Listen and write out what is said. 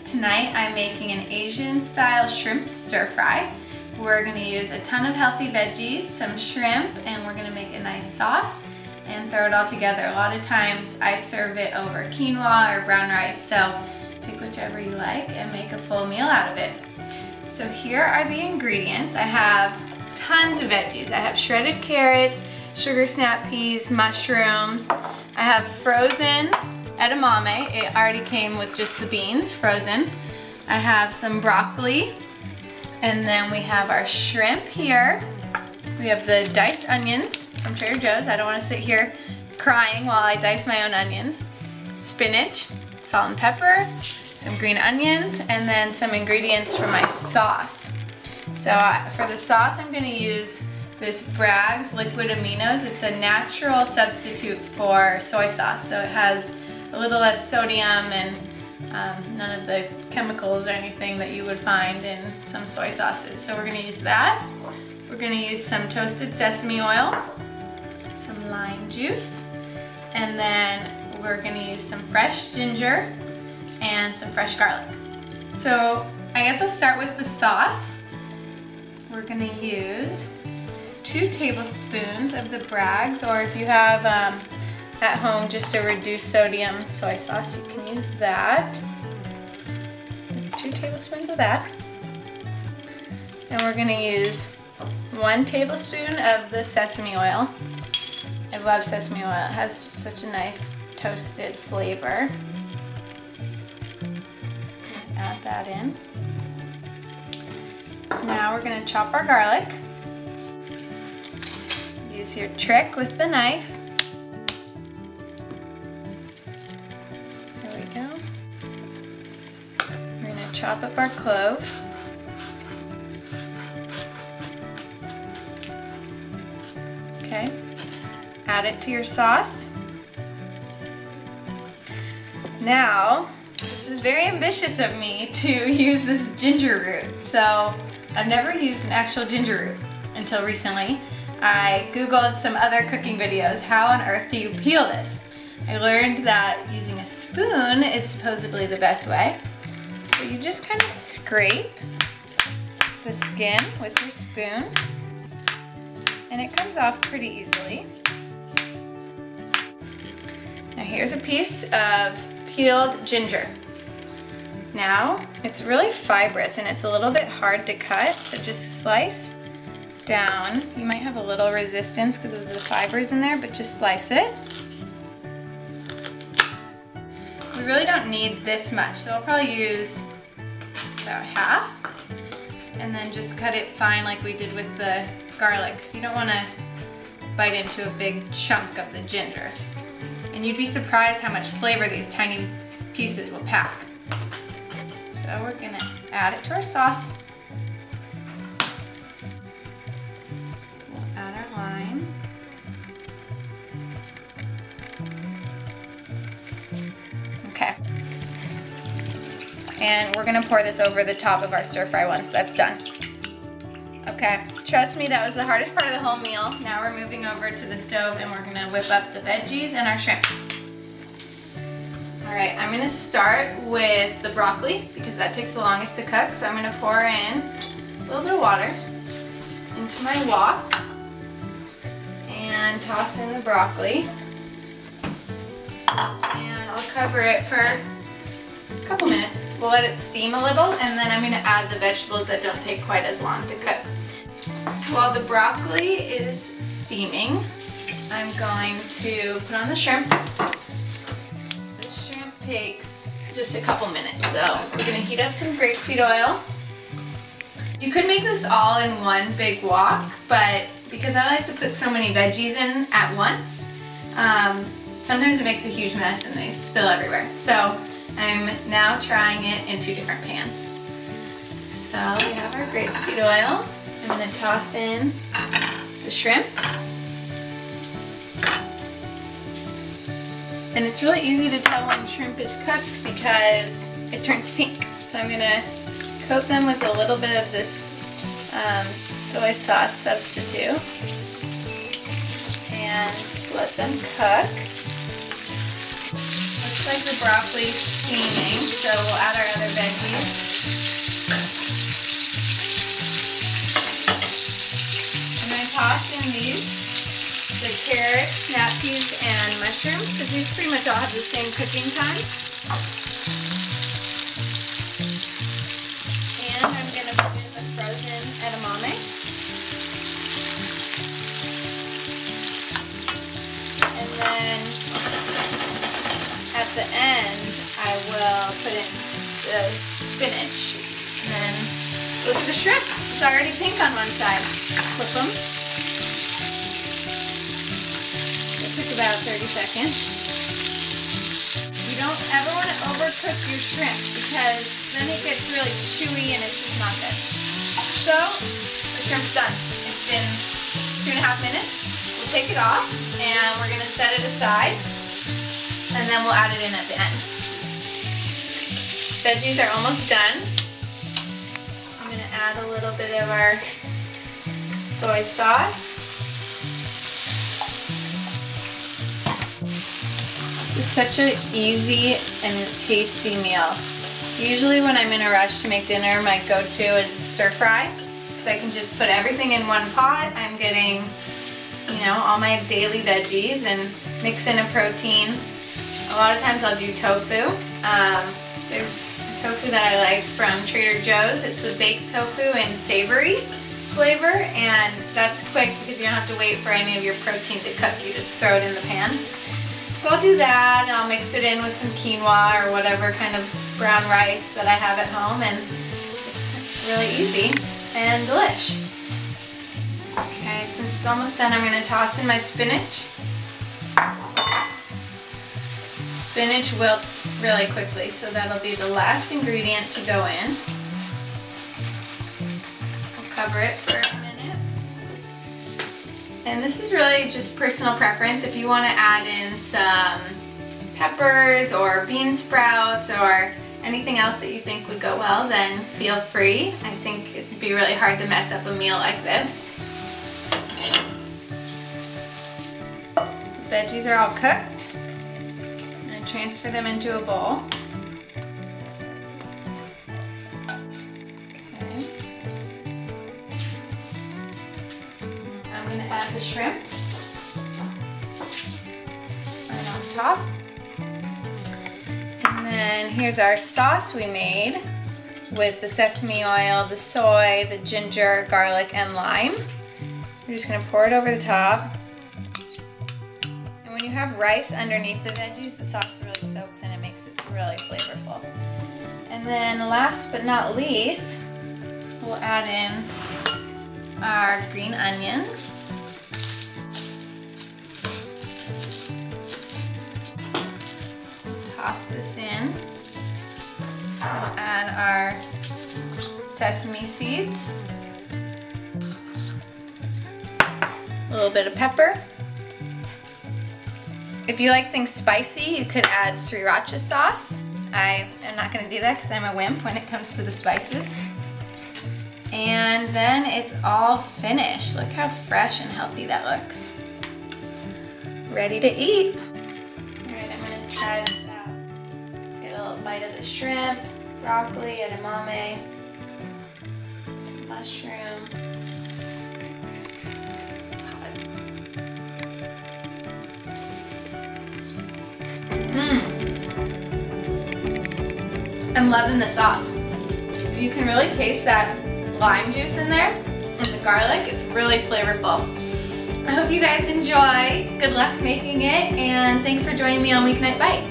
Tonight I'm making an Asian style shrimp stir fry. We're going to use a ton of healthy veggies, some shrimp, and we're going to make a nice sauce and throw it all together. A lot of times I serve it over quinoa or brown rice, so pick whichever you like and make a full meal out of it. So here are the ingredients. I have tons of veggies. I have shredded carrots, sugar snap peas, mushrooms. I have frozen edamame. It already came with just the beans, frozen. I have some broccoli, and then we have our shrimp here. We have the diced onions from Trader Joe's. I don't want to sit here crying while I dice my own onions. Spinach, salt and pepper, some green onions, and then some ingredients for my sauce. So for the sauce, I'm going to use this Bragg's liquid aminos. It's a natural substitute for soy sauce, so it has a little less sodium and none of the chemicals or anything that you would find in some soy sauces. So we're going to use that. We're going to use some toasted sesame oil, some lime juice, and then we're going to use some fresh ginger and some fresh garlic. So I guess I'll start with the sauce. We're going to use 2 tablespoons of the Bragg's, or if you have at home just a reduced sodium soy sauce, you can use that. 2 tablespoons of that. And we're going to use 1 tablespoon of the sesame oil. I love sesame oil. It has just such a nice toasted flavor. Add that in. Now we're going to chop our garlic. Use your trick with the knife. There we go. We're going to chop up our clove. Okay. Add it to your sauce. Now, this is very ambitious of me to use this ginger root. So I've never used an actual ginger root until recently. I googled some other cooking videos. How on earth do you peel this? I learned that using a spoon is supposedly the best way. So you just kind of scrape the skin with your spoon, and it comes off pretty easily. Now here's a piece of peeled ginger. Now it's really fibrous and it's a little bit hard to cut, so just slice down. You might have a little resistance because of the fibers in there, but just slice it. We really don't need this much, so I'll probably use about half, and then just cut it fine like we did with the garlic, because you don't want to bite into a big chunk of the ginger. And you'd be surprised how much flavor these tiny pieces will pack. So we're going to add it to our sauce. We'll add our lime. Okay. And we're going to pour this over the top of our stir fry once that's done. Okay, trust me, that was the hardest part of the whole meal. Now we're moving over to the stove and we're going to whip up the veggies and our shrimp. Alright, I'm going to start with the broccoli because that takes the longest to cook. So I'm going to pour in a little bit of water into my wok and toss in the broccoli. And I'll cover it for a couple minutes. We'll let it steam a little, and then I'm going to add the vegetables that don't take quite as long to cook. While the broccoli is steaming, I'm going to put on the shrimp. The shrimp takes just a couple minutes, so we're going to heat up some grapeseed oil. You could make this all in one big wok, but because I like to put so many veggies in at once, sometimes it makes a huge mess and they spill everywhere. So I'm now trying it in 2 different pans. So we have our grapeseed oil. I'm going to toss in the shrimp. And it's really easy to tell when shrimp is cooked because it turns pink. So I'm going to coat them with a little bit of this soy sauce substitute and just let them cook. Looks like the broccoli steaming, so we'll add our other veggies. I'm going to toss in the carrots, snap peas, and mushrooms, because these pretty much all have the same cooking time. And I'm going to put in the frozen edamame. And then at the end, I will put in the spinach. And then look at the shrimp. It's already pink on one side. Flip them. It took about 30 seconds. You don't ever want to overcook your shrimp because then it gets really chewy and it's just not good. So, the shrimp's done. It's been 2.5 minutes. We'll take it off and we're going to set it aside and then we'll add it in at the end. Veggies are almost done. I'm going to add a little bit of our soy sauce. This is such an easy and tasty meal. Usually when I'm in a rush to make dinner, my go-to is stir fry. Because I can just put everything in one pot. I'm getting, you know, all my daily veggies and mix in a protein. A lot of times I'll do tofu. There's tofu that I like from Trader Joe's. It's the baked tofu and savory flavor, and that's quick because you don't have to wait for any of your protein to cook. You just throw it in the pan. So I'll do that, and I'll mix it in with some quinoa or whatever kind of brown rice that I have at home, and it's really easy and delish. Okay, since it's almost done, I'm going to toss in my spinach. Spinach wilts really quickly, so that'll be the last ingredient to go in. We'll cover it for a minute. And this is really just personal preference. If you want to add in some peppers or bean sprouts or anything else that you think would go well, then feel free. I think it'd be really hard to mess up a meal like this. The veggies are all cooked. Transfer them into a bowl. Okay. I'm going to add the shrimp right on top. And then here's our sauce we made with the sesame oil, the soy, the ginger, garlic, and lime. We're just going to pour it over the top. When you have rice underneath the veggies, the sauce really soaks and it makes it really flavorful. And then last but not least, we'll add in our green onion. Toss this in. We'll add our sesame seeds. A little bit of pepper. If you like things spicy, you could add sriracha sauce. I am not going to do that because I'm a wimp when it comes to the spices. And then it's all finished. Look how fresh and healthy that looks. Ready to eat. Alright, I'm going to try this out. Get a little bite of the shrimp, broccoli, edamame, some mushroom. I'm loving the sauce. You can really taste that lime juice in there and the garlic. It's really flavorful. I hope you guys enjoy. Good luck making it, and thanks for joining me on Weeknight Bite.